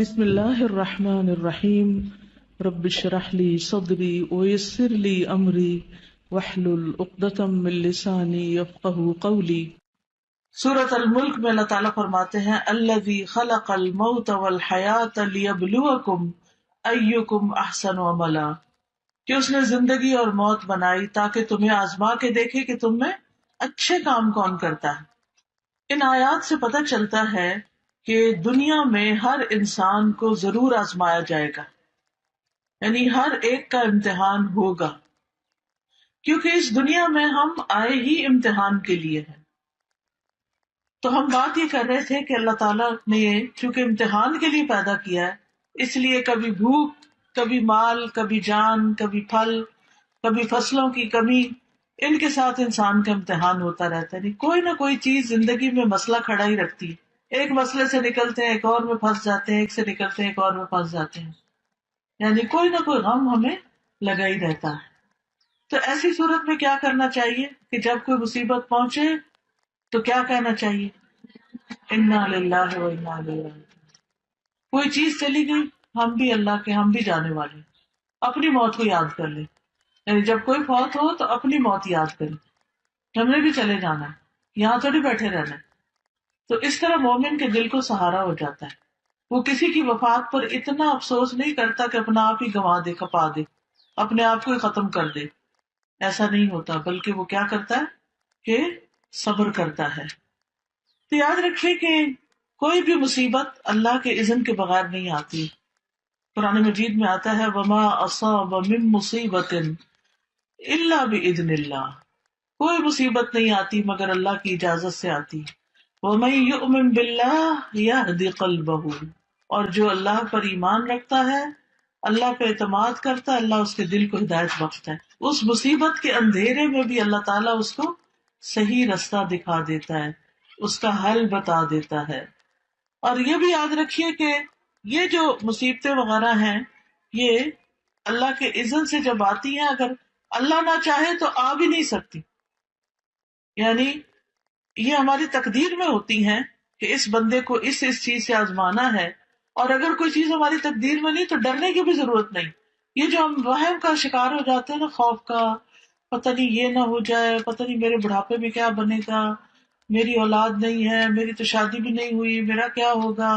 بسم اللہ الرحمن الرحیم رب اشرح لی صدری ویسر لی امری واحلل عقدۃ من لسانی یفقہوا قولی۔ سورۃ الملک میں اللہ تعالیٰ فرماتے ہیں الذی خلق الموت والحیاۃ لیبلوکم ایکم احسن عملا، کہ اس نے زندگی اور موت بنائی تاکہ تمہیں آزما کے دیکھے کہ تم میں اچھے کام کون کرتا ہے۔ ان آیات سے پتہ چلتا ہے کہ دنیا میں ہر انسان کو ضرور آزمایا جائے گا، یعنی ہر ایک کا امتحان ہوگا، کیونکہ اس دنیا میں ہم آئے ہی امتحان کے لیے ہیں۔ تو ہم بات یہ کر رہے تھے کہ اللہ تعالیٰ نے چونکہ امتحان کے لیے پیدا کیا ہے، اس لیے کبھی بھوک، کبھی مال، کبھی جان، کبھی پھل، کبھی فصلوں کی کمی، ان کے ساتھ انسان کا امتحان ہوتا رہتا ہے۔ کوئی نہ کوئی چیز زندگی میں مسئلہ کھڑا ہی رکھتی ہے، ایک مسئلے سے نکلتے ہیں ایک اور میں پھنس جاتے ہیں، ایک سے نکلتے ہیں ایک اور میں پھنس جاتے ہیں، یعنی کوئی نہ کوئی غم ہمیں لگا ہی رہتا ہے۔ تو ایسی صورت میں کیا کرنا چاہیے کہ جب کوئی مصیبت پہنچے تو کیا کہنا چاہیے؟ انا للہ و انا الیہ راجعون۔ کوئی چیز چلی گئی، ہم بھی اللہ کے، ہم بھی جانے والے ہیں، اپنی موت کو یاد کر لیں، یعنی جب کوئی فوت ہو تو اپنی موت یاد کریں، ہم نے بھی چلے جانا ہے، یہاں تھوڑی بیٹھے رہنا ہے۔ تو اس طرح مومن کے دل کو سہارا ہو جاتا ہے، وہ کسی کی وفات پر اتنا افسوس نہیں کرتا کہ اپنا آپ ہی گنوا دے، کھپا دے، اپنے آپ کو ہی ختم کر دے، ایسا نہیں ہوتا، بلکہ وہ کیا کرتا ہے کہ صبر کرتا ہے۔ تو یاد رکھیے کہ کوئی بھی مصیبت اللہ کے اذن کے بغیر نہیں آتی۔ قرآن مجید میں آتا ہے وما اصاب من مصیبت الا باذن اللہ، کوئی مصیبت نہیں آتی مگر اللہ کی اجازت سے آتی۔ وَمَن يُؤْمِن بِاللَّهِ يَهْدِ قَلْبَهُ، اور جو اللہ پر ایمان رکھتا ہے، اللہ پہ اعتماد کرتا ہے، اللہ اس کے دل کو ہدایت بخشتا ہے۔ اس مصیبت کے اندھیرے میں بھی اللہ تعالیٰ اس کو صحیح رستہ دکھا دیتا ہے، اس کا حل بتا دیتا ہے۔ اور یہ بھی یاد رکھیے کہ یہ جو مصیبتیں وغیرہ ہیں، یہ اللہ کے اذن سے جب آتی ہیں، اگر اللہ نہ چاہے تو آ بھی نہیں سکتی، یعنی یہ ہماری تقدیر میں ہوتی ہیں کہ اس بندے کو اس چیز سے آزمانا ہے، اور اگر کوئی چیز ہماری تقدیر میں نہیں تو ڈرنے کی بھی ضرورت نہیں۔ یہ جو ہم وہم کا شکار ہو جاتے ہیں نا، خوف کا، پتہ نہیں یہ نہ ہو جائے، پتہ نہیں میرے بڑھاپے میں کیا بنے گا، میری اولاد نہیں ہے، میری تو شادی بھی نہیں ہوئی، میرا کیا ہوگا۔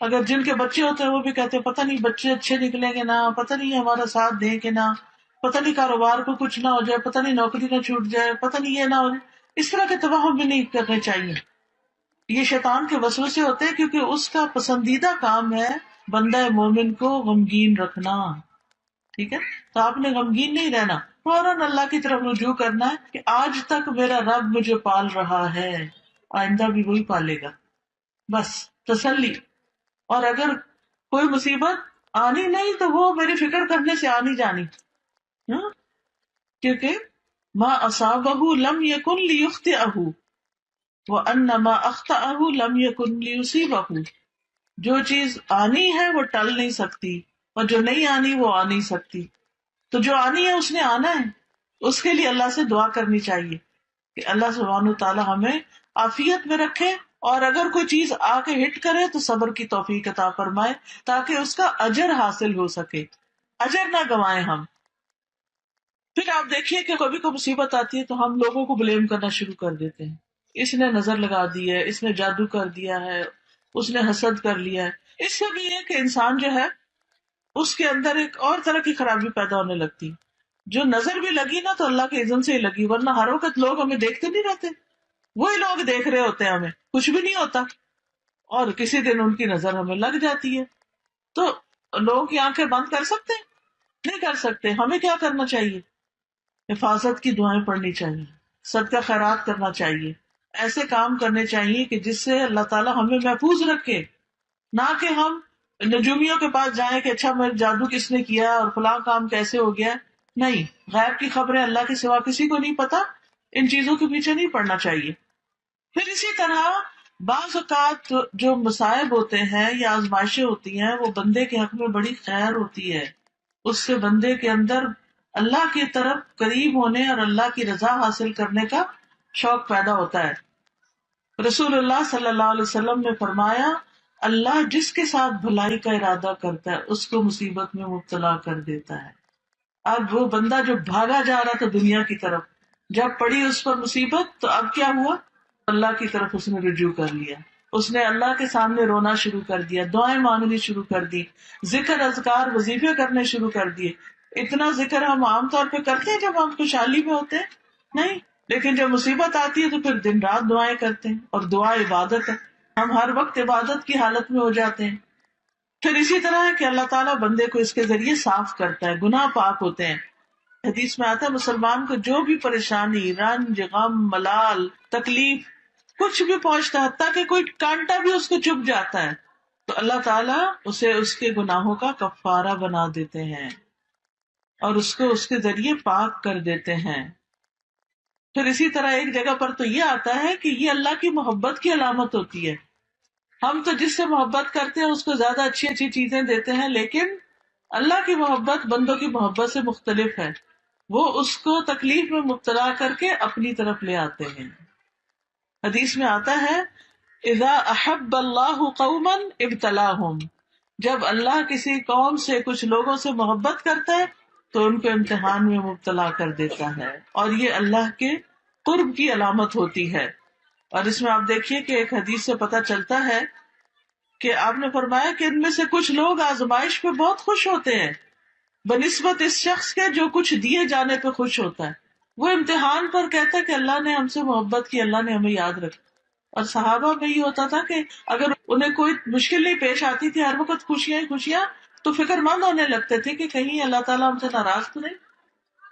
اگر جن کے بچے ہوتے ہیں وہ بھی کہتے ہیں پتہ نہیں بچے اچھے نکلیں گے نہ، پتہ نہیں ہمارا ساتھ دیں کہ نہ، پتہ نہیں کاروبار کو کچھ نہ ہو جائے، پتہ نہیں نوکری نہ چھوٹ جائے، پتہ نہیں یہ نہ ہو جائے۔ اس طرح کے توہم بھی نہیں کرنے چاہیے، یہ شیطان کے وسوسے ہوتے ہیں، کیونکہ اس کا پسندیدہ کام ہے بندہ مومن کو غمگین رکھنا، ٹھیک ہے؟ تو آپ نے غمگین نہیں رہنا، فوراً اللہ کی طرف رجوع کرنا ہے کہ آج تک میرا رب مجھے پال رہا ہے، آئندہ بھی وہی پالے گا، بس تسلی۔ اور اگر کوئی مصیبت آنی نہیں تو وہ میری فکر کرنے سے آنی جانی، ہاں؟ کیونکہ ما اصابہ لم یکن لیخطئہ وان ما اخطأہ لم یکن لیصیبہ، جو چیز آنی ہے وہ ٹل نہیں سکتی، اور جو نہیں آنی وہ آ نہیں سکتی۔ تو جو آنی ہے اس نے آنا ہے، اس کے لیے اللہ سے دعا کرنی چاہیے کہ اللہ سبحانہ وتعالی ہمیں عافیت میں رکھے، اور اگر کوئی چیز آ کے ہٹ کرے تو صبر کی توفیق عطا فرمائے تاکہ اس کا اجر حاصل ہو سکے، اجر نہ گنوائیں ہم۔ پھر آپ دیکھیے کہ کبھی کوئی مصیبت آتی ہے تو ہم لوگوں کو بلیم کرنا شروع کر دیتے ہیں، اس نے نظر لگا دی ہے، اس نے جادو کر دیا ہے، اس نے حسد کر لیا ہے۔ اس سے بھی یہ کہ انسان جو ہے اس کے اندر ایک اور طرح کی خرابی پیدا ہونے لگتی، جو نظر بھی لگی نا تو اللہ کے اذن سے ہی لگی، ورنہ ہر وقت لوگ ہمیں دیکھتے نہیں رہتے، وہی لوگ دیکھ رہے ہوتے ہیں، ہمیں کچھ بھی نہیں ہوتا، اور کسی دن ان کی نظر ہمیں لگ جاتی ہے۔ تو لوگوں کی آنکھیں بند کر سکتے ہیں؟ نہیں کر سکتے۔ ہمیں کیا کرنا چاہیے؟ حفاظت کی دعائیں پڑھنی چاہیے، صدقہ خیرات کرنا چاہیے، ایسے کام کرنے چاہیے کہ جس سے اللہ تعالیٰ ہمیں محفوظ رکھے، نہ کہ ہم نجومیوں کے پاس جائیں کہ اچھا میرے جادو کس نے کیا اور فلاں کام کیسے ہو گیا۔ نہیں، غیب کی خبریں اللہ کے سوا کسی کو نہیں پتا، ان چیزوں کے پیچھے نہیں پڑنا چاہیے۔ پھر اسی طرح بعض اوقات جو مصائب ہوتے ہیں یا آزمائشیں ہوتی ہیں وہ بندے کے حق میں بڑی خیر ہوتی ہے، اس سے بندے کے اندر اللہ کی طرف قریب ہونے اور اللہ کی رضا حاصل کرنے کا شوق پیدا ہوتا ہے۔ رسول اللہ صلی اللہ علیہ وسلم نے فرمایا اللہ جس کے ساتھ بھلائی کا ارادہ کرتا ہے اس کو مصیبت میں مبتلا کر دیتا ہے. اب وہ بندہ جو بھاگا جا رہا تھا دنیا کی طرف، جب پڑی اس پر مصیبت تو اب کیا ہوا؟ اللہ کی طرف اس نے رجوع کر لیا، اس نے اللہ کے سامنے رونا شروع کر دیا، دعائیں مانگنی شروع کر دی، ذکر اذکار وظیفے کرنے شروع کر دیے. اتنا ذکر ہم عام طور پہ کرتے ہیں جب ہم خوشحالی میں ہوتے ہیں؟ نہیں. لیکن جب مصیبت آتی ہے تو پھر دن رات دعائیں کرتے ہیں، اور دعا عبادت ہے، ہم ہر وقت عبادت کی حالت میں ہو جاتے ہیں. پھر اسی طرح ہے کہ اللہ تعالیٰ بندے کو اس کے ذریعے صاف کرتا ہے، گناہ پاک ہوتے ہیں. حدیث میں آتا ہے مسلمان کو جو بھی پریشانی، رنج، غم، ملال، تکلیف کچھ بھی پہنچتا ہے، حتیٰ کہ کوئی کانٹا بھی اس کو چبھ جاتا ہے، تو اللہ تعالیٰ اسے اس کے گناہوں کا کفارہ بنا دیتے ہیں اور اس کو اس کے ذریعے پاک کر دیتے ہیں. پھر اسی طرح ایک جگہ پر تو یہ آتا ہے کہ یہ اللہ کی محبت کی علامت ہوتی ہے. ہم تو جس سے محبت کرتے ہیں اس کو زیادہ اچھی اچھی چیزیں دیتے ہیں، لیکن اللہ کی محبت بندوں کی محبت سے مختلف ہے. وہ اس کو تکلیف میں مبتلا کر کے اپنی طرف لے آتے ہیں. حدیث میں آتا ہے اذا احب اللہ قوما ابتلاہم، جب اللہ کسی قوم سے، کچھ لوگوں سے محبت کرتا ہے تو ان کو امتحان میں مبتلا کر دیتا ہے، اور یہ اللہ کے قرب کی علامت ہوتی ہے. اور اس میں آپ دیکھیے کہ ایک حدیث سے پتہ چلتا ہے کہ آپ نے فرمایا کہ ان میں سے کچھ لوگ آزمائش پہ بہت خوش ہوتے ہیں بنسبت اس شخص کے جو کچھ دیے جانے پہ خوش ہوتا ہے. وہ امتحان پر کہتا ہے کہ اللہ نے ہم سے محبت کی، اللہ نے ہمیں یاد رکھا. اور صحابہ میں یہ ہوتا تھا کہ اگر انہیں کوئی مشکل نہیں پیش آتی تھی، ہر وقت خوشیاں ہی خوشیاں، تو فکر مند ہونے لگتے تھے کہ کہیں اللہ تعالیٰ ہم سے ناراض تو نہیں.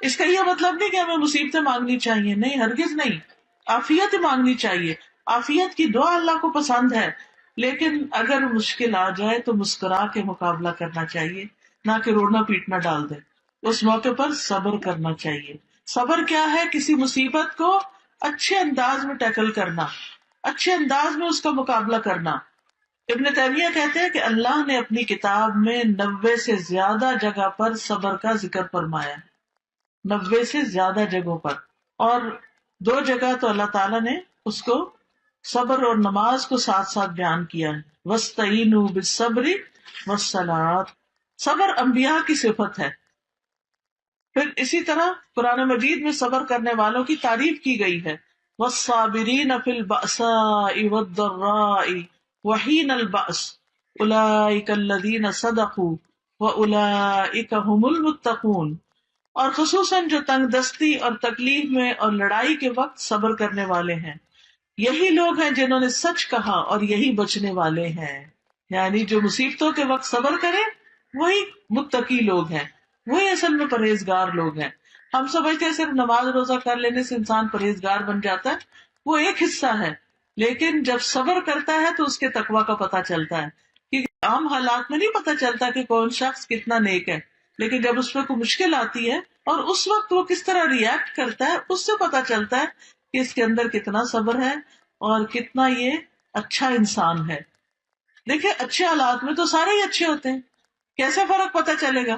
اس کا یہ مطلب نہیں کہ ہمیں مصیبتیں مانگنی چاہیے، نہیں، ہرگز نہیں. عافیت مانگنی چاہیے، عافیت کی دعا اللہ کو پسند ہے. لیکن اگر مشکل آ جائے تو مسکرا کے مقابلہ کرنا چاہیے، نہ کہ رونا پیٹنا ڈال دے. اس موقع پر صبر کرنا چاہیے. صبر کیا ہے؟ کسی مصیبت کو اچھے انداز میں ٹیکل کرنا، اچھے انداز میں اس کا مقابلہ کرنا. ابن تیمیہ کہتے ہیں کہ اللہ نے اپنی کتاب میں 90 سے زیادہ جگہ پر صبر کا ذکر فرمایا، 90 سے زیادہ جگہوں پر. اور 2 جگہ تو اللہ تعالیٰ نے اس کو صبر اور نماز کو ساتھ ساتھ بیان کیا ہے. وَاسْتَعِینُوا بِالصَّبْرِ وَالصَّلَاةِ، صبر انبیاء کی صفت ہے. پھر اسی طرح قرآن مجید میں صبر کرنے والوں کی تعریف کی گئی ہے. وَالصَّابِرِينَ فِي الْبَأْسَاءِ وَالضَّرَّاءِ وَحِينَ الْبَأْسِ أُولَٰئِكَ الَّذِينَ صَدَقُوا وَأُولَٰئِكَ هُمُ الْمُتَّقُونَ. اور خصوصاً جو تنگ دستی اور تکلیف میں اور لڑائی کے وقت صبر کرنے والے ہیں، یہی لوگ ہیں جنہوں نے سچ کہا اور یہی بچنے والے ہیں. یعنی جو مصیبتوں کے وقت صبر کریں وہی متقی لوگ ہیں، وہی اصل میں پرہیزگار لوگ ہیں. ہم سمجھتے ہیں صرف نماز روزہ کر لینے سے انسان پرہیزگار بن جاتا ہے، وہ ایک حصہ ہے. لیکن جب صبر کرتا ہے تو اس کے تقویٰ کا پتہ چلتا ہے. کیونکہ عام حالات میں نہیں پتہ چلتا کہ کون شخص کتنا نیک ہے، لیکن جب اس پہ کوئی مشکل آتی ہے اور اس وقت وہ کس طرح ریئیکٹ کرتا ہے، اس سے پتہ چلتا ہے کہ اس کے اندر کتنا صبر ہے اور کتنا یہ اچھا انسان ہے. دیکھیں اچھے حالات میں تو سارے ہی اچھے ہوتے ہیں، کیسے فرق پتہ چلے گا؟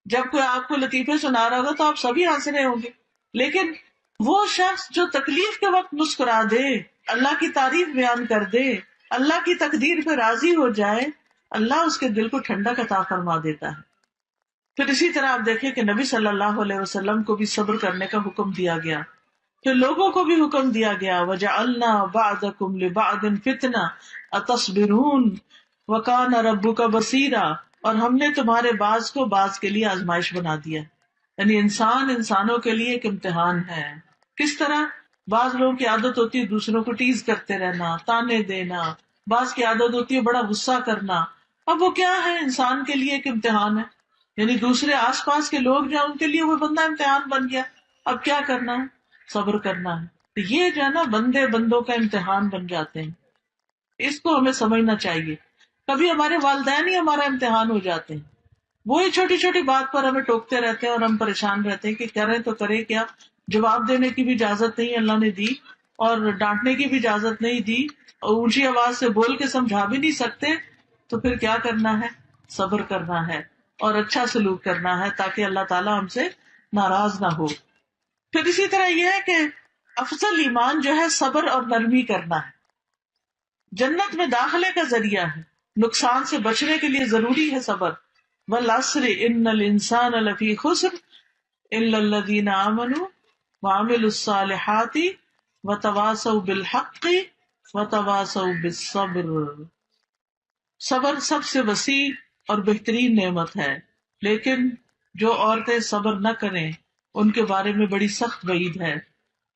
جب کوئی آپ کو لطیفے سنا رہا ہوگا تو آپ سبھی ہنس رہے ہوں گے، لیکن وہ شخص جو تکلیف کے وقت مسکرا دے، اللہ کی تعریف بیان کر دے، اللہ کی تقدیر پہ راضی ہو جائے، اللہ اس کے دل کو ٹھنڈک عطا فرما دیتا ہے. پھر اسی طرح آپ دیکھیں کہ نبی صلی اللہ علیہ وسلم کو بھی صبر کرنے کا حکم دیا گیا، پھر لوگوں کو بھی حکم دیا گیا وَجَعَلْنَا بَعْضَكُمْ لِبَعْضٍ فِتْنَةً أَتَصْبِرُونَ وَكَانَ رَبُّكَ بَصِيرًا. اور ہم نے تمہارے بعض کو بعض کے لیے آزمائش بنا دیا، یعنی انسان انسانوں کے لیے ایک امتحان ہے. کس طرح؟ بعض لوگوں کی عادت ہوتی ہے دوسروں کو ٹیز کرتے رہنا، تانے دینا، بعض کی عادت ہوتی ہے بڑا غصہ کرنا. اب وہ کیا ہے؟ انسان کے لیے ایک امتحان ہے، یعنی دوسرے آس پاس کے لوگ جو ہیں ان کے لیے وہ بندہ امتحان بن گیا. اب کیا کرنا ہے؟ صبر کرنا ہے. تو یہ جو ہے نا بندے بندوں کا امتحان بن جاتے ہیں، اس کو ہمیں سمجھنا چاہیے. کبھی ہمارے والدین ہی ہمارا امتحان ہو جاتے ہیں، وہی چھوٹی چھوٹی بات پر ہمیں ٹوکتے رہتے ہیں اور ہم پریشان رہتے ہیں کہ کریں تو کرے کیا. جواب دینے کی بھی اجازت نہیں اللہ نے دی، اور ڈانٹنے کی بھی اجازت نہیں دی، اور اونچی آواز سے بول کے سمجھا بھی نہیں سکتے. تو پھر کیا کرنا ہے؟ صبر کرنا ہے اور اچھا سلوک کرنا ہے تاکہ اللہ تعالیٰ ہم سے ناراض نہ ہو. پھر اسی طرح یہ ہے کہ افضل ایمان جو ہے صبر اور نرمی کرنا ہے. جنت میں داخلے کا ذریعہ ہے، نقصان سے بچنے کے لیے ضروری ہے صبر. والعصر ان الانسان لفی خسر الا الذین آمنوا وعملوا الصالحات وتواصوا بالحق وتواصوا بالصبر. صبر سب سے وسیع اور بہترین نعمت ہے، لیکن جو عورتیں صبر نہ کریں ان کے بارے میں بڑی سخت وعید ہے.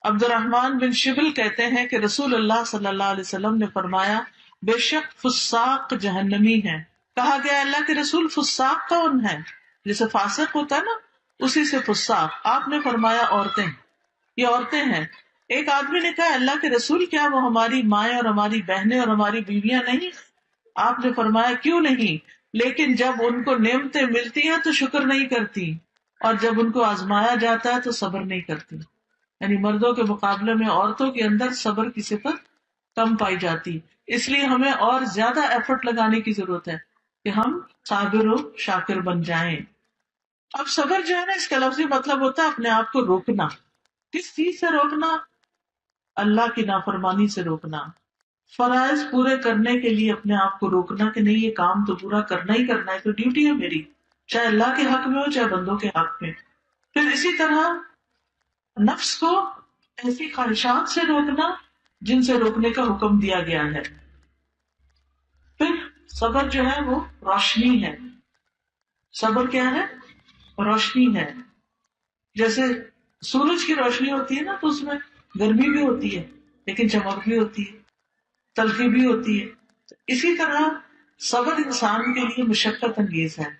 عبد الرحمن بن شبل کہتے ہیں کہ رسول اللہ صلی اللہ علیہ وسلم نے فرمایا بے شک فساق جہنمی ہیں. کہا گیا اللہ کے رسول فساق کون ہے؟ جیسے فاسق ہوتا ہے نا، اسی سے فساق. آپ نے فرمایا عورتیں، یہ عورتیں ہیں. ایک آدمی نے کہا اللہ کے رسول کیا وہ ہماری مائیں اور ہماری بہنیں اور ہماری بیویاں نہیں؟ آپ نے فرمایا کیوں نہیں، لیکن جب ان کو نعمتیں ملتی ہیں تو شکر نہیں کرتی، اور جب ان کو آزمایا جاتا ہے تو صبر نہیں کرتی. یعنی مردوں کے مقابلے میں عورتوں کے اندر صبر کی صفت کم پائی جاتی. اس لیے ہمیں اور زیادہ ایفرٹ لگانے کی ضرورت ہے کہ ہم صابر و شاکر بن جائیں. اب صبر جو ہے نا، اس کا لفظی مطلب ہوتا ہے اپنے آپ کو روکنا. کس چیز سے روکنا؟ اللہ کی نافرمانی سے روکنا. فرائض پورے کرنے کے لیے اپنے آپ کو روکنا کہ نہیں، یہ کام تو پورا کرنا ہی کرنا ہے، تو ڈیوٹی ہے میری، چاہے اللہ کے حق میں ہو چاہے بندوں کے حق میں. پھر اسی طرح نفس کو ایسی خواہشات سے روکنا جن سے روکنے کا حکم دیا گیا ہے. پھر صبر جو ہے وہ روشنی ہے. صبر کیا ہے؟ روشنی ہے. جیسے سورج کی روشنی ہوتی ہے نا، تو اس میں گرمی بھی ہوتی ہے لیکن چمک بھی ہوتی ہے، تلخی بھی ہوتی ہے. اسی طرح صبر انسان کے لیے مشقت انگیز ہے.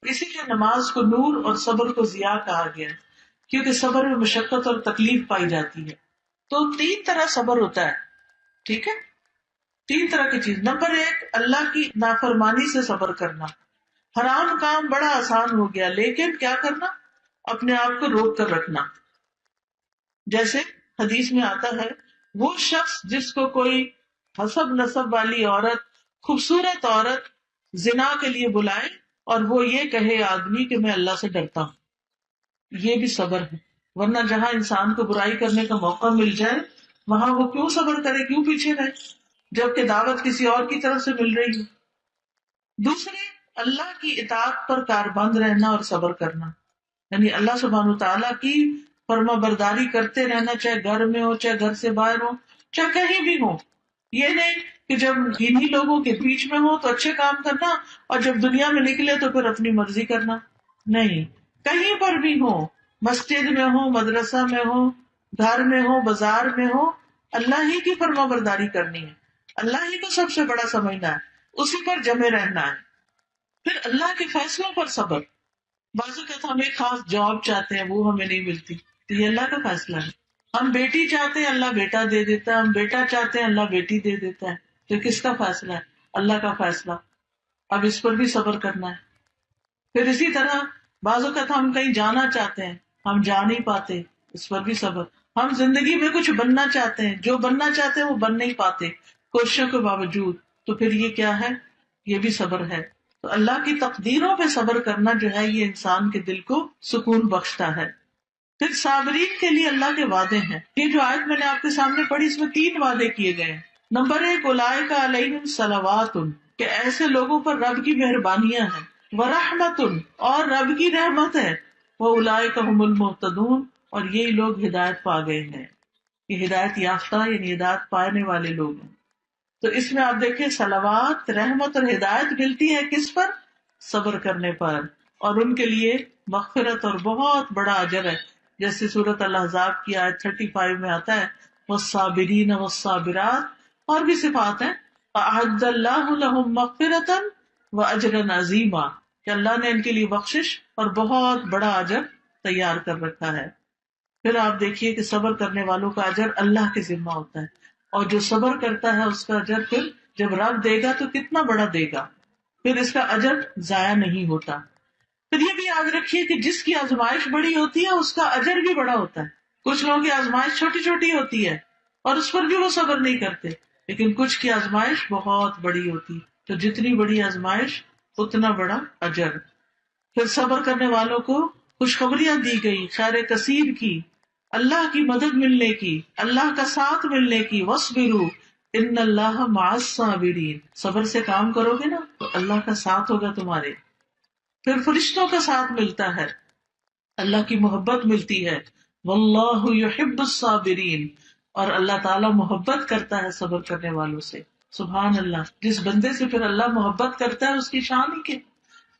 اسی لیے نماز کو نور اور صبر کو ضیاء کہا گیا، کیونکہ صبر میں مشقت اور تکلیف پائی جاتی ہے. تو 3 طرح صبر ہوتا ہے. ٹھیک ہے، 3 طرح کی چیز. نمبر 1، اللہ کی نافرمانی سے صبر کرنا. حرام کام بڑا آسان ہو گیا، لیکن کیا کرنا؟ اپنے آپ کو روک کر رکھنا. جیسے حدیث میں آتا ہے وہ شخص جس کو کوئی حسب نسب والی عورت، خوبصورت عورت زنا کے لیے بلائے اور وہ یہ کہے آدمی کہ میں اللہ سے ڈرتا ہوں، یہ بھی صبر ہے. ورنہ جہاں انسان کو برائی کرنے کا موقع مل جائے وہاں وہ کیوں صبر کرے، کیوں پیچھے رہے جبکہ دعوت کسی اور کی طرف سے مل رہی ہے. دوسرے، اللہ کی اطاعت پر کاربند رہنا اور صبر کرنا، یعنی اللہ سبحانہ تعالیٰ کی فرما برداری کرتے رہنا، چاہے گھر میں ہو چاہے گھر سے باہر ہو چاہے کہیں بھی ہو. یہ نہیں کہ جب انہی لوگوں کے بیچ میں ہو تو اچھے کام کرنا اور جب دنیا میں نکلے تو پھر اپنی مرضی کرنا. نہیں، کہیں پر بھی ہو، مسجد میں ہو، مدرسہ میں ہو، گھر میں ہو، بازار میں ہو، اللہ ہی کی فرما برداری کرنی ہے، اللہ ہی کو سب سے بڑا سمجھنا ہے، اسی پر جمے رہنا ہے. پھر اللہ کے فیصلوں پر صبر. بعض اوقات ہم ایک خاص جاب چاہتے ہیں، وہ ہمیں نہیں ملتی تو یہ اللہ کا فیصلہ ہے. ہم بیٹی چاہتے ہیں، اللہ بیٹا دے دیتا ہے. ہم بیٹا چاہتے ہیں، اللہ بیٹی دے دیتا ہے. تو کس کا فیصلہ ہے؟ اللہ کا فیصلہ. اب اس پر بھی صبر کرنا ہے. پھر اسی طرح بعض اوقات ہم کہیں جانا چاہتے ہیں، ہم جا نہیں پاتے، اس پر بھی صبر. ہم زندگی میں کچھ بننا چاہتے ہیں، جو بننا چاہتے ہیں وہ بن نہیں پاتے کوششوں کے باوجود، تو پھر یہ کیا ہے؟ یہ بھی صبر ہے. تو اللہ کی تقدیروں پہ صبر کرنا جو ہے یہ انسان کے دل کو سکون بخشتا ہے. پھر صابرین کے لیے اللہ کے وعدے ہیں. یہ جو آیت میں نے آپ کے سامنے پڑھی اس میں 3 وعدے کیے گئے ہیں. نمبر 1، اولئک علیہم صلوات، کہ ایسے لوگوں پر رب کی مہربانیاں ہیں، ورحمت، اور رب کی رحمت ہے، واولئک هم المہتدون، اور یہی لوگ ہدایت پا گئے ہیں. یہ ہدایت یافتہ یعنی ہدایت پانے والے لوگ ہیں. تو اس میں آپ دیکھیں صلوات، رحمت اور ہدایت ملتی ہے کس پر؟ صبر کرنے پر. اور ان کے لیے مغفرت اور بہت بڑا اجر ہے. جیسے سورۃ الاحزاب کی آیت 35 میں آتا ہے والصابرین والصابرات، اور بھی صفات ہیں، اعد اللہ لهم مغفرۃ واجرا عظیما، کہ اللہ نے ان کے لیے بخشش اور بہت بڑا اجر تیار کر رکھا ہے. پھر آپ دیکھیے کہ صبر کرنے والوں کا اجر اللہ کے ذمہ ہوتا ہے، اور جو صبر کرتا ہے اس کا اجر پھر جب رب دے گا تو کتنا بڑا دے گا، پھر اس کا اجر ضائع نہیں ہوتا. پھر یہ بھی یاد رکھیے کہ جس کی آزمائش بڑی ہوتی ہے اس کا اجر بھی بڑا ہوتا ہے. کچھ لوگوں کی آزمائش چھوٹی چھوٹی ہوتی ہے اور اس پر بھی وہ صبر نہیں کرتے، لیکن کچھ کی آزمائش بہت بڑی ہوتی، تو جتنی بڑی آزمائش اتنا بڑا اجر. پھر صبر کرنے والوں کو خوشخبریاں دی گئی خیر کثیر کی، اللہ کی مدد ملنے کی، اللہ کا ساتھ ملنے کی. وَاصْبِرُوا، ان اللہ مع الصابرین، صبر سے کام کرو گے نا تو اللہ کا ساتھ ہوگا تمہارے، پھر فرشتوں کا ساتھ ملتا ہے، اللہ کی محبت ملتی ہے، واللہ یحب الصابرین، اور اللہ تعالیٰ محبت کرتا ہے صبر کرنے والوں سے. سبحان اللہ، جس بندے سے پھر اللہ محبت کرتا ہے اس کی شان ہی کیا.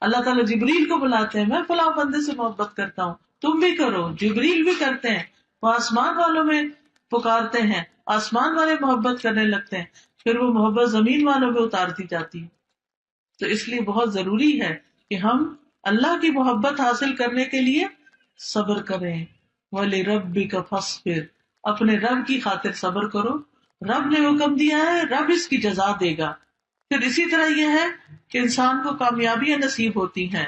اللہ تعالیٰ جبریل کو بلاتے ہیں، میں فلاں بندے سے محبت کرتا ہوں، تم بھی کرو. جبریل بھی کرتے ہیں، وہ آسمان والوں میں پکارتے ہیں، آسمان والے محبت کرنے لگتے ہیں، پھر وہ محبت زمین والوں میں اتارتی جاتی ہے. تو اس لیے بہت ضروری ہے کہ ہم اللہ کی محبت حاصل کرنے کے لیے صبر کریں. وَلِرَبِّكَ فَاصْبِرْ، اپنے رب کی خاطر صبر کرو، رب نے حکم دیا ہے، رب اس کی جزا دے گا. پھر اسی طرح یہ ہے کہ انسان کو کامیابیاں نصیب ہوتی ہیں.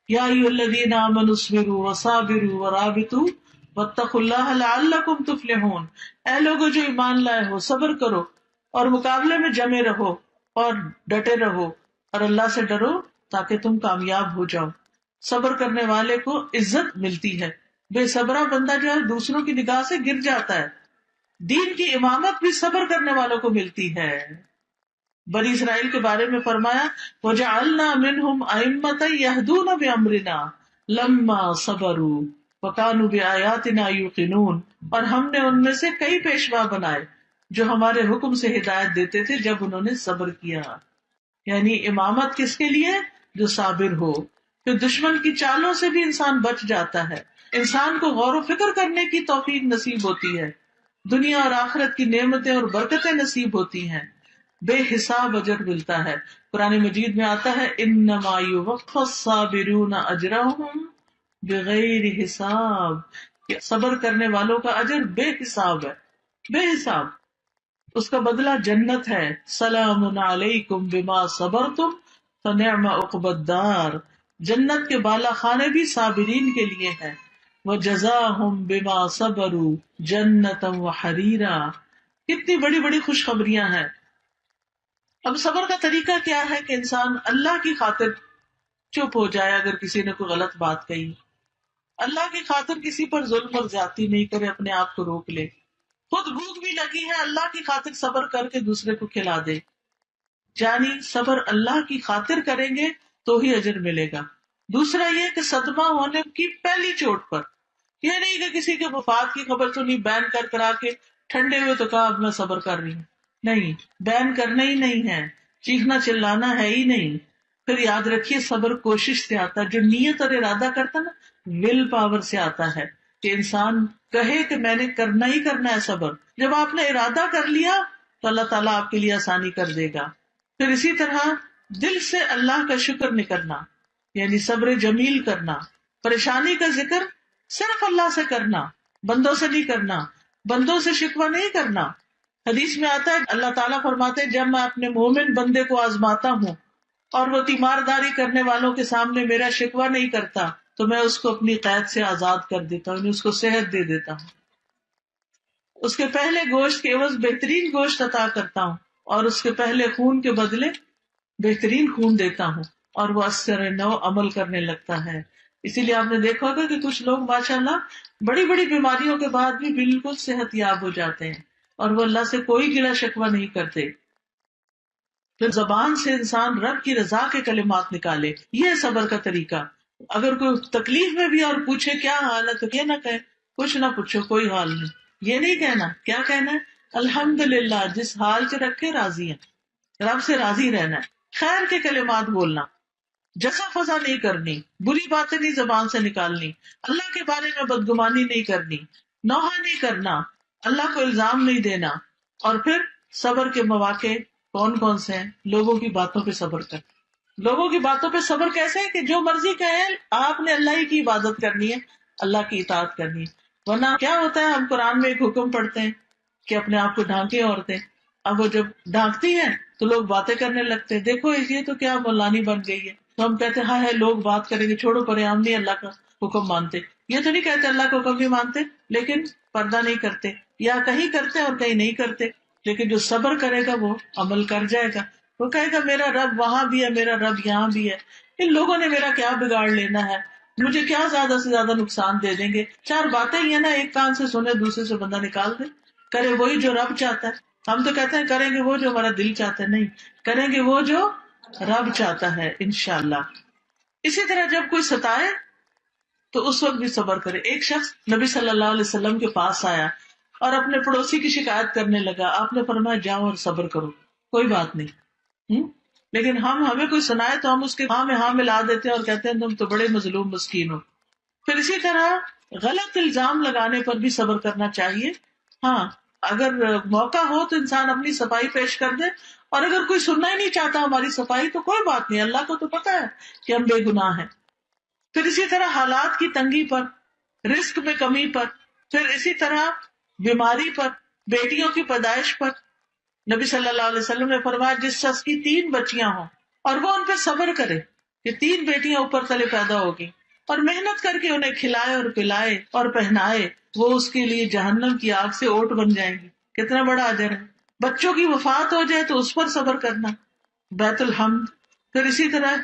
یا ایھا الذین آمنوا اصبروا وصابروا ورابطوا واتقوا اللہ لعلکم تفلحون، اے لوگوں جو ایمان لائے ہو، صبر کرو اور مقابلے میں جمے رہو اور ڈٹے رہو اور اللہ سے ڈرو تاکہ تم کامیاب ہو جاؤ. صبر کرنے والے کو عزت ملتی ہے، بے صبرہ بندہ جو ہے دوسروں کی نگاہ سے گر جاتا ہے. دین کی امامت بھی صبر کرنے والوں کو ملتی ہے. بنی اسرائیل کے بارے میں فرمایا وَجَعَلْنَا مِنْهُمْ أَئِمَّةً يَهْدُونَ بِأَمْرِنَا لَمَّا صَبَرُوا وَكَانُوا بِآيَاتِنَا يُوقِنُونَ، اور ہم نے ان میں سے کئی پیشوا بنائے جو ہمارے حکم سے ہدایت دیتے تھے جب انہوں نے صبر کیا. یعنی امامت کس کے لیے؟ جو صابر ہو. پھر دشمن کی چالوں سے بھی انسان بچ جاتا ہے، انسان کو غور و فکر کرنے کی توفیق نصیب ہوتی ہے، دنیا اور آخرت کی نعمتیں اور برکتیں نصیب ہوتی ہیں، بے حساب اجر ملتا ہے. قرآن مجید میں آتا ہے انما یوفی الصابرون اجرہم بغیر حساب، کہ صبر کرنے والوں کا اجر بے حساب ہے، بے حساب. اس کا بدلہ جنت ہے. سلام علیکم بما صبرتم فنعم عقبی الدار، جنت کے بالا خانے بھی صابرین کے لیے ہیں. وجزاہم بما صبروا جنتا وحریرا، کتنی بڑی بڑی خوشخبریاں ہیں. اب صبر کا طریقہ کیا ہے کہ انسان اللہ کی خاطر چپ ہو جائے اگر کسی نے کوئی غلط بات کہی، اللہ کی خاطر کسی پر ظلم اور زیادتی نہیں کرے، اپنے آپ کو روک لے. خود بھوک بھی لگی ہے، اللہ کی خاطر صبر کر کے دوسرے کو کھلا دے. یعنی صبر اللہ کی خاطر کریں گے تو ہی اجر ملے گا. دوسرا یہ کہ صدمہ ہونے کی پہلی چوٹ پر، یہ نہیں کہ کسی کے وفات کی خبر سنی بین کر کرا کے ٹھنڈے ہوئے تو کہا اب میں صبر کر رہی ہوں. نہیں، بین کرنا ہی نہیں ہے، چیخنا چلانا ہے ہی نہیں. پھر یاد رکھیے صبر کوشش سے آتا ہے، جو نیت اور ارادہ کرتا نا ول پاور سے آتا ہے، کہ انسان کہے کہ میں نے کرنا ہی کرنا ہے صبر. جب آپ نے ارادہ کر لیا تو اللہ تعالیٰ آپ کے لیے آسانی کر دے گا. پھر اسی طرح دل سے اللہ کا شکر نکلنا، یعنی صبر جمیل کرنا. پریشانی کا ذکر صرف اللہ سے کرنا، بندوں سے نہیں کرنا، بندوں سے شکوہ نہیں کرنا. حدیث میں آتا ہے اللہ تعالیٰ فرماتے ہیں جب میں اپنے مومن بندے کو آزماتا ہوں اور وہ تیمارداری کرنے والوں کے سامنے میرا شکوہ نہیں کرتا تو میں اس کو اپنی قید سے آزاد کر دیتا ہوں، اس کو صحت دے دیتا ہوں، اس کے پہلے گوشت کے عوض بہترین گوشت عطا کرتا ہوں اور اس کے پہلے خون کے بدلے بہترین خون دیتا ہوں، اور وہ اثر نو عمل کرنے لگتا ہے. اسی لیے آپ نے دیکھا ہوگا کہ کچھ لوگ ماشاءاللہ بڑی بڑی بیماریوں کے بعد بھی بالکل صحت یاب ہو جاتے ہیں اور وہ اللہ سے کوئی گلہ شکوہ نہیں کرتے. پھر زبان سے انسان رب کی رضا کے کلمات نکالے، یہ صبر کا طریقہ. اگر کوئی تکلیف میں بھی اور پوچھے کیا حال ہے تو یہ نہ کہے کچھ نہ پوچھو کوئی حال نہیں، یہ نہیں کہنا. کیا کہنا ہے؟ الحمدللہ، جس حال سے رکھے راضی ہیں، رب سے راضی رہنا ہے. خیر کے کلمات بولنا، جزا فضا نہیں کرنی، بری باتیں نہیں زبان سے نکالنی، اللہ کے بارے میں بدگمانی نہیں کرنی، نوحہ نہیں کرنا، اللہ کو الزام نہیں دینا. اور پھر صبر کے مواقع کون کون سے ہیں؟ لوگوں کی باتوں پہ صبر کر. لوگوں کی باتوں پہ صبر کیسے ہے کہ جو مرضی کہیں آپ نے اللہ ہی کی عبادت کرنی ہے، اللہ کی اطاعت کرنی ہے. ورنہ کیا ہوتا ہے، ہم قرآن میں ایک حکم پڑھتے ہیں کہ اپنے آپ کو ڈھانکیں عورتیں. اب وہ جب ڈھانکتی ہیں تو لوگ باتیں کرنے لگتے ہیں، دیکھو یہ تو کیا مولانی بن گئی ہے. تو ہم کہتے ہیں ہاں ہے لوگ بات کریں گے، چھوڑو پرے، ہم نہیں اللہ کا حکم مانتے. یہ تو نہیں کہتے اللہ کا حکم نہیں مانتے، لیکن پردہ نہیں کرتے، یا کہیں کرتے اور کہیں نہیں کرتے. لیکن جو صبر کرے گا وہ عمل کر جائے گا، وہ کہے گا میرا رب وہاں بھی ہے، میرا رب یہاں بھی ہے، ان لوگوں نے میرا کیا بگاڑ لینا ہے، مجھے کیا زیادہ سے زیادہ نقصان دے دیں گے. چار باتیں ہی ہے نا، ایک کان سے سنے دوسرے سے بندہ نکال دے، کرے وہی جو رب چاہتا ہے. ہم تو کہتے ہیں کریں گے وہ جو ہمارا دل چاہتا ہے، نہیں، کریں گے وہ جو رب چاہتا ہے انشاءاللہ۔ اسی طرح جب کوئی ستائے تو اس وقت بھی صبر کرے۔ ایک شخص نبی صلی اللہ علیہ وسلم کے پاس آیا اور اپنے پڑوسی کی شکایت کرنے لگا، آپ نے فرمایا جاؤ اور صبر کرو، کوئی بات نہیں۔ لیکن ہمیں کوئی سنائے تو ہم اس کے ہاں میں ہاں ملا دیتے ہیں اور کہتے ہیں تم تو بڑے مظلوم مسکین ہو۔ پھر اسی طرح غلط الزام لگانے پر بھی صبر کرنا چاہیے۔ ہاں، اگر موقع ہو تو انسان اپنی صفائی پیش کر دے، اور اگر کوئی سننا ہی نہیں چاہتا ہماری صفائی تو کوئی بات نہیں، اللہ کو تو پتا ہے کہ ہم بے گناہ ہیں۔ پھر اسی طرح حالات کی تنگی پر، رزق میں کمی پر، پھر اسی طرح بیماری پر، بیٹیوں کی پیدائش پر، نبی صلی اللہ علیہ وسلم نے فرمایا جس شخص کی 3 بچیاں ہوں اور وہ ان پہ صبر کرے کہ 3 بیٹیاں اوپر تلے پیدا ہوگی، اور محنت کر کے انہیں کھلائے اور پلائے اور پہنائے، وہ اس کے لیے جہنم کی آگ سے اوٹ بن جائیں گی۔ کتنا بڑا اجر ہے۔ بچوں کی وفات ہو جائے تو اس پر صبر کرنا، بیت الحمد۔ پھر اسی طرح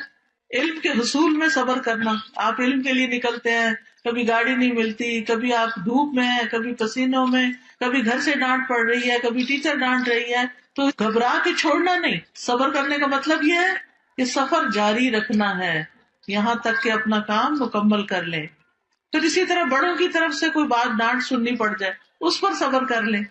علم کے حصول میں صبر کرنا، آپ علم کے لیے نکلتے ہیں، کبھی گاڑی نہیں ملتی، کبھی آپ دھوپ میں ہیں، کبھی پسینوں میں، کبھی گھر سے ڈانٹ پڑ رہی ہے، کبھی ٹیچر ڈانٹ رہی ہے، تو گھبرا کے چھوڑنا نہیں۔ صبر کرنے کا مطلب یہ ہے کہ سفر جاری رکھنا ہے یہاں تک کہ اپنا کام مکمل کر لیں۔ پھر اسی طرح بڑوں کی طرف سے کوئی بات ڈانٹ سننی پڑ جائے اس پر صبر کر لیں۔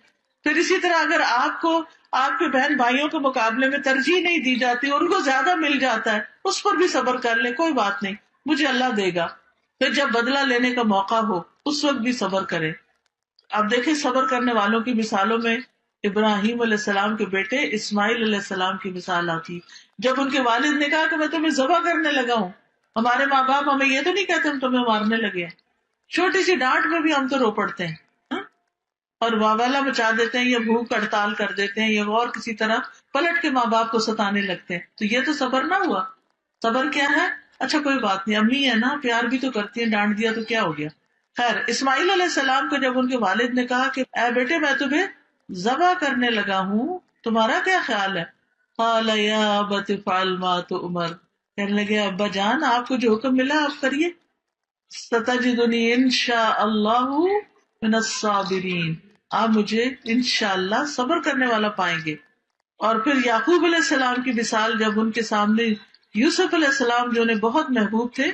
پھر اسی طرح اگر آپ کو آپ کے بہن بھائیوں کے مقابلے میں ترجیح نہیں دی جاتی، ان کو زیادہ مل جاتا ہے، اس پر بھی صبر کر لیں، کوئی بات نہیں، مجھے اللہ دے گا۔ پھر جب بدلہ لینے کا موقع ہو اس وقت بھی صبر کریں۔ آپ دیکھیں صبر کرنے والوں کی مثالوں میں ابراہیم علیہ السلام کے بیٹے اسماعیل علیہ السلام کی مثال آتی۔ جب ان کے والد نے کہا کہ میں تمہیں ذبح کرنے لگا ہوں، ہمارے ماں باپ ہمیں یہ تو نہیں کہتے ہم تمہیں مارنے لگے ہیں، چھوٹی سی ڈانٹ میں بھی ہم تو رو پڑتے ہیں، ہاں؟ اور واویلا مچا دیتے ہیں یا بھوک ہڑتال کر دیتے ہیں یا اور کسی طرح پلٹ کے ماں باپ کو ستانے لگتے ہیں، تو یہ تو صبر نہ ہوا۔ صبر کیا ہے؟ اچھا کوئی بات نہیں، امی ہے نا، پیار بھی تو کرتی ہیں، ڈانٹ دیا تو کیا ہو گیا۔ خیر، اسماعیل علیہ السلام کو جب ان کے والد نے کہا کہ اے بیٹے میں تمہیں ذبح کرنے لگا ہوں، تمہارا کیا خیال ہے؟ قال یا ابت افعل ما تؤمر، کہنے لگے ابا جان آپ کو جو حکم ملا آپ کریے، ستجدنی انشاء اللہ من الصابرین، آپ مجھے انشاءاللہ صبر کرنے والا پائیں گے۔ اور پھر یعقوب علیہ السلام کی مثال جب ان کے سامنے یوسف علیہ السلام جو انہیں بہت محبوب تھے،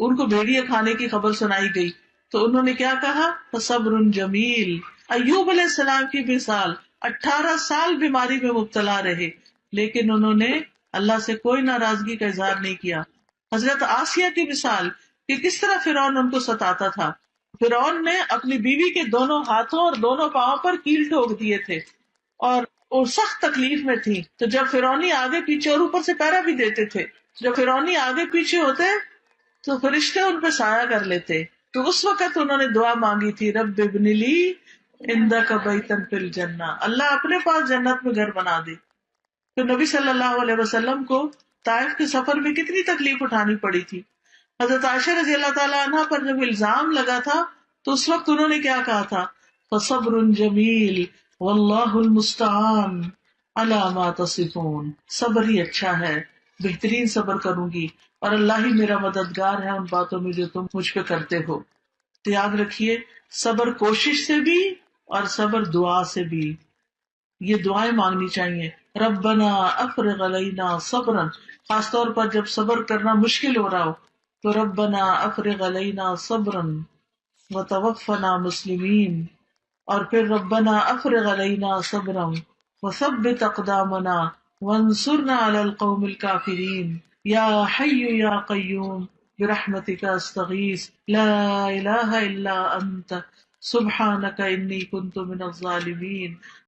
ان کو بھیڑیے کھانے کی خبر سنائی گئی تو انہوں نے کیا کہا؟ فصبر جمیل۔ ایوب علیہ السلام کی مثال 18 سال بیماری میں مبتلا رہے لیکن انہوں نے اللہ سے کوئی ناراضگی کا اظہار نہیں کیا۔ حضرت آسیہ کی مثال کہ کس طرح فرعون ان کو ستاتا تھا، فرعون نے اپنی بیوی کے دونوں ہاتھوں اور دونوں پاؤں پر کیل ٹھوک دیے تھے اور وہ سخت تکلیف میں تھی، تو جب فرعونی آگے پیچھے اور اوپر سے پیرا بھی دیتے تھے، جب فرعونی آگے پیچھے ہوتے تو فرشتے ان پہ سایہ کر لیتے، تو اس وقت انہوں نے دعا مانگی تھی رب ابن لی عندک بیتا فی الجنہ، اللہ اپنے پاس جنت میں گھر بنا دے۔ تو نبی صلی اللہ علیہ وسلم کو طائف کے سفر میں کتنی تکلیف اٹھانی پڑی تھی۔ حضرت عائشہ رضی اللہ تعالیٰ عنہ پر جب الزام لگا تھا تو اس وقت انہوں نے کیا کہا تھا؟ فصبر جمیل واللہ المستعان علی ما تصفون، صبر ہی اچھا ہے، بہترین صبر کروں گی اور اللہ ہی میرا مددگار ہے ان باتوں میں جو تم مجھ پہ کرتے ہو۔ تو یاد رکھیے صبر کوشش سے بھی اور صبر دعا سے بھی، یہ دعائیں مانگنی چاہیے۔ ربنا افرغ علینا صبرا، خاص طور پر جب صبر کرنا مشکل ہو رہا ہو تو ربنا افرغ علینا صبرا وتوفنا مسلمین، اور پھر ربنا افرغ علینا صبرا وثبت اقدامنا وانصرنا علی القوم الکافرین، یا حی یا قیوم برحمتک استغیث لا الہ الا انت سبحانک انی کنت من الظالمین۔